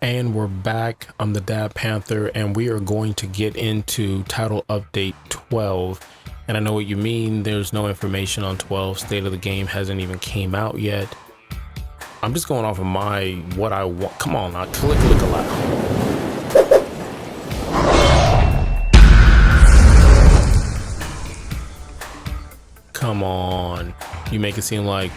And we're back. I'm the Dad Panther, and we are going to get into title update 12. And I know what you mean. There's no information on 12. State of the game hasn't even came out yet. I'm just going off of what I want. Come on now, click aloud. Come on. You make it seem like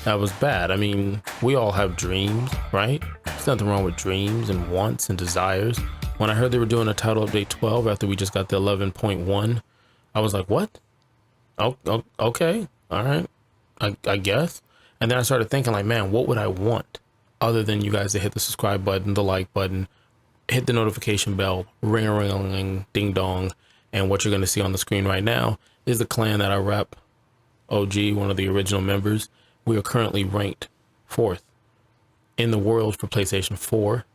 that was bad. I mean, we all have dreams, right? There's nothing wrong with dreams and wants and desires. When I heard they were doing a title update 12 after we just got the 11.1, I was like, what? Oh, okay. All right. I guess. And then I started thinking like, man, what would I want other than you guys to hit the subscribe button, the like button, hit the notification bell, ring a ring a ling, ding dong. And what you're going to see on the screen right now is the clan that I rep, OG, one of the original members. We are currently ranked 4th in the world for PlayStation 4.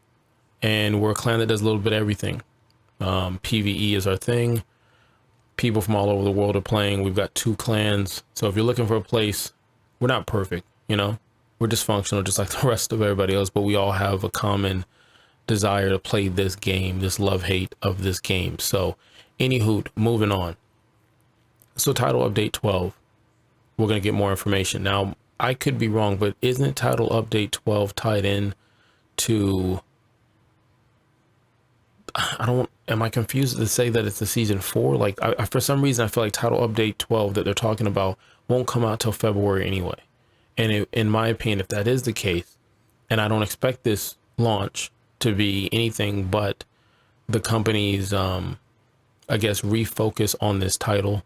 And we're a clan that does a little bit of everything. PvE is our thing. People from all over the world are playing. We've got 2 clans. So if you're looking for a place, we're not perfect, you know? We're dysfunctional just like the rest of everybody else, but we all have a common desire to play this game, this love-hate of this game. So anywho, moving on. So title update 12. We're going to get more information. Now, I could be wrong, but isn't title update 12 tied in to, am I confused to say that it's the season 4? Like, for some reason, I feel like title update 12 that they're talking about won't come out till February anyway. And in my opinion, if that is the case, and I don't expect this launch to be anything but the company's, I guess, refocus on this title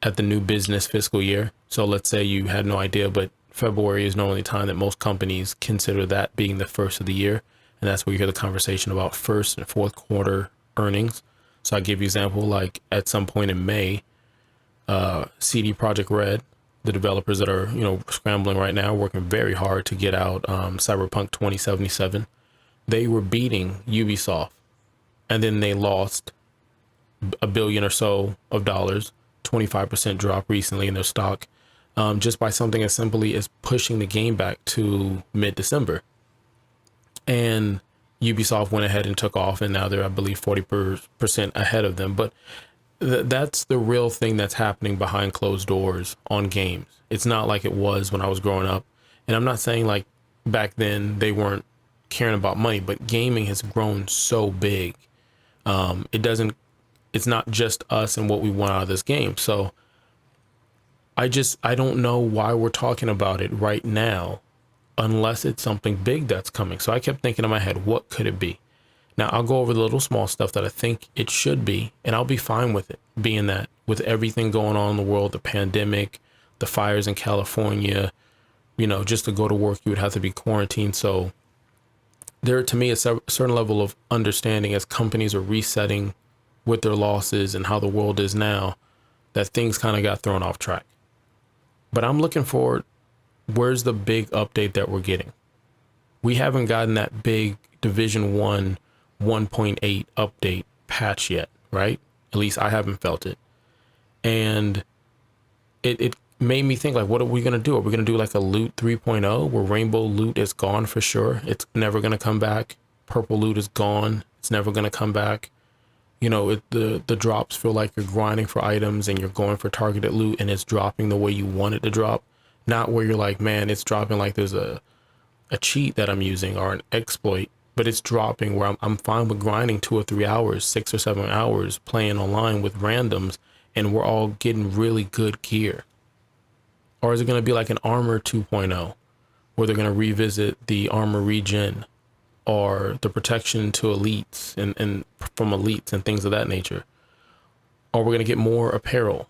at the new business fiscal year. So let's say you had no idea, but February is normally the time that most companies consider that being the first of the year. And that's where you hear the conversation about first and fourth quarter earnings. So I give you an example, like at some point in May, CD Projekt Red, the developers that are, scrambling right now, working very hard to get out Cyberpunk 2077. They were beating Ubisoft, and then they lost $1 billion or so of dollars, 25% drop recently in their stock, just by something as simply as pushing the game back to mid-December. And Ubisoft went ahead and took off, and now they're, I believe, 40% ahead of them. But that's the real thing that's happening behind closed doors on games. It's not like it was when I was growing up. And I'm not saying like back then they weren't caring about money, but gaming has grown so big. It's not just us and what we want out of this game. So I don't know why we're talking about it right now, unless it's something big that's coming. So I kept thinking in my head, what could it be? Now I'll go over the little small stuff that I think it should be, and I'll be fine with it being that with everything going on in the world, the pandemic, the fires in California, just to go to work, you would have to be quarantined. So there, to me, is a certain level of understanding as companies are resetting with their losses and how the world is now, that things kind of got thrown off track. But I'm looking for, where's the big update that we're getting? We haven't gotten that big Division 1 1.8 update patch yet, right? At least I haven't felt it. And it made me think, like, what are we going to do? Are we going to do like a loot 3.0 where rainbow loot is gone for sure? It's never going to come back. Purple loot is gone. It's never going to come back. The drops feel like you're grinding for items and you're going for targeted loot and it's dropping the way you want it to drop. Not where you're like, man, it's dropping like there's a cheat that I'm using or an exploit, but it's dropping where I'm fine with grinding 2 or 3 hours, 6 or 7 hours, playing online with randoms, and we're all getting really good gear. Or is it going to be like an armor 2.0 where they're going to revisit the armor regen or the protection to elites and from elites and things of that nature? Or we're going to get more apparel.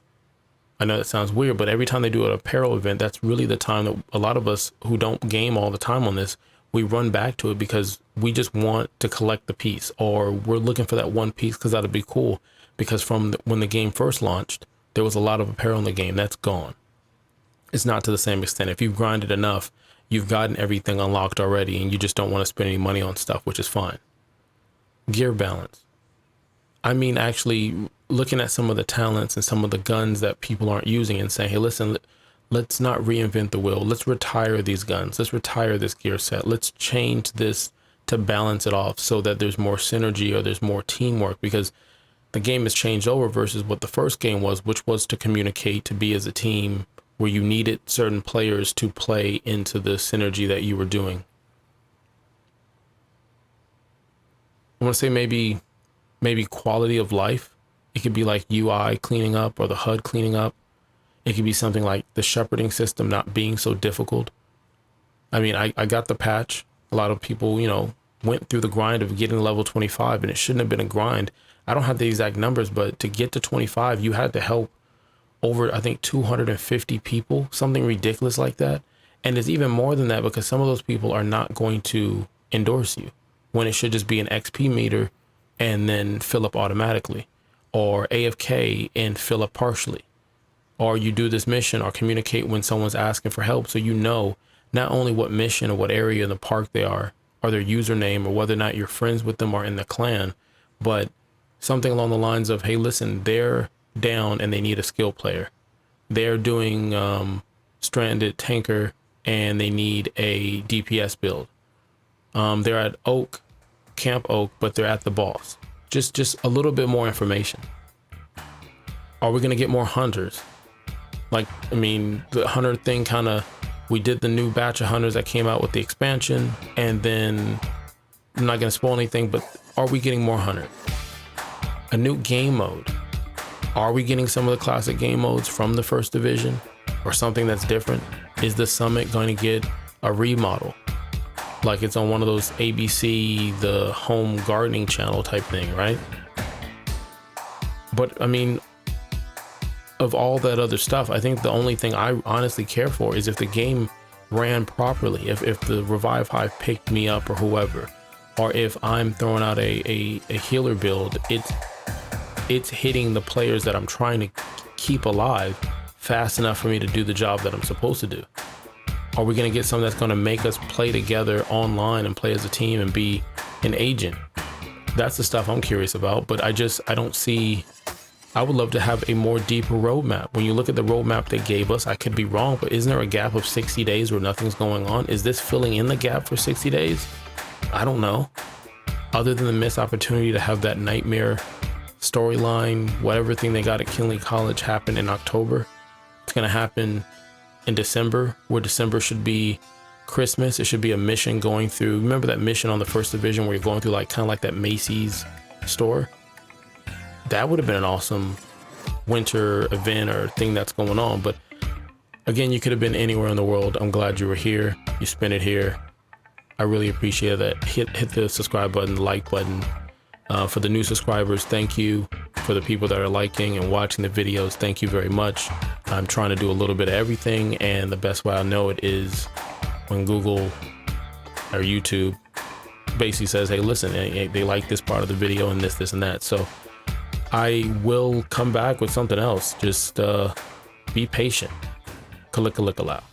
I know that sounds weird, but every time they do an apparel event, that's really the time that a lot of us who don't game all the time on this, we run back to it because we just want to collect the piece, or we're looking for that one piece because that'd be cool. Because when the game first launched, there was a lot of apparel in the game. That's gone. It's not to the same extent. If you've grinded enough, you've gotten everything unlocked already, and you just don't want to spend any money on stuff, which is fine. Gear balance. I mean, actually looking at some of the talents and some of the guns that people aren't using and saying, hey, listen, let's not reinvent the wheel. Let's retire these guns. Let's retire this gear set. Let's change this to balance it off so that there's more synergy or there's more teamwork, because the game has changed over versus what the first game was, which was to communicate, to be as a team, where you needed certain players to play into the synergy that you were doing. I want to say maybe quality of life. It could be like UI cleaning up or the HUD cleaning up. It could be something like the shepherding system not being so difficult. I mean, I got the patch. A lot of people, went through the grind of getting level 25, and it shouldn't have been a grind. I don't have the exact numbers, but to get to 25, you had to help over, I think, 250 people, something ridiculous like that. And it's even more than that, because some of those people are not going to endorse you, when it should just be an XP meter and then fill up automatically, or AFK and fill up partially, or you do this mission or communicate when someone's asking for help, so you know not only what mission or what area in the park they are, or their username, or whether or not you're friends with them or in the clan, but something along the lines of, hey, listen, they're down and they need a skill player. They're doing stranded tanker and they need a DPS build. They're at Camp Oak, but they're at the boss. Just a little bit more information. Are we going to get more hunters? Like, I mean, the hunter thing kind of, we did the new batch of hunters that came out with the expansion, and then I'm not going to spoil anything, but are we getting more hunters? A new game mode. Are we getting some of the classic game modes from the first division, or something that's different? Is the summit going to get a remodel, like it's on one of those ABC, the home gardening channel type thing, right? But I mean, of all that other stuff, I think the only thing I honestly care for is if the game ran properly, if the Revive Hive picked me up or whoever, or if I'm throwing out a healer build, it's hitting the players that I'm trying to keep alive fast enough for me to do the job that I'm supposed to do. Are we going to get something that's going to make us play together online and play as a team and be an agent? That's the stuff I'm curious about, but I don't see. I would love to have a more deeper roadmap. When you look at the roadmap they gave us, I could be wrong, but isn't there a gap of 60 days where nothing's going on? Is this filling in the gap for 60 days? I don't know. Other than the missed opportunity to have that nightmare storyline, whatever thing they got at Kinley College happen in October, it's going to happen in December, where December should be Christmas. It should be a mission going through. Remember that mission on the first division where you're going through like kind of like that Macy's store? That would have been an awesome winter event or thing that's going on. But again, you could have been anywhere in the world. I'm glad you were here. You spent it here. I really appreciate that. Hit the subscribe button, the like button. For the new subscribers, thank you. For the people that are liking and watching the videos, thank you very much. I'm trying to do a little bit of everything, and the best way I know it is when Google or YouTube basically says, hey, listen, they like this part of the video and this and that. So I will come back with something else. Just be patient. Kalika out.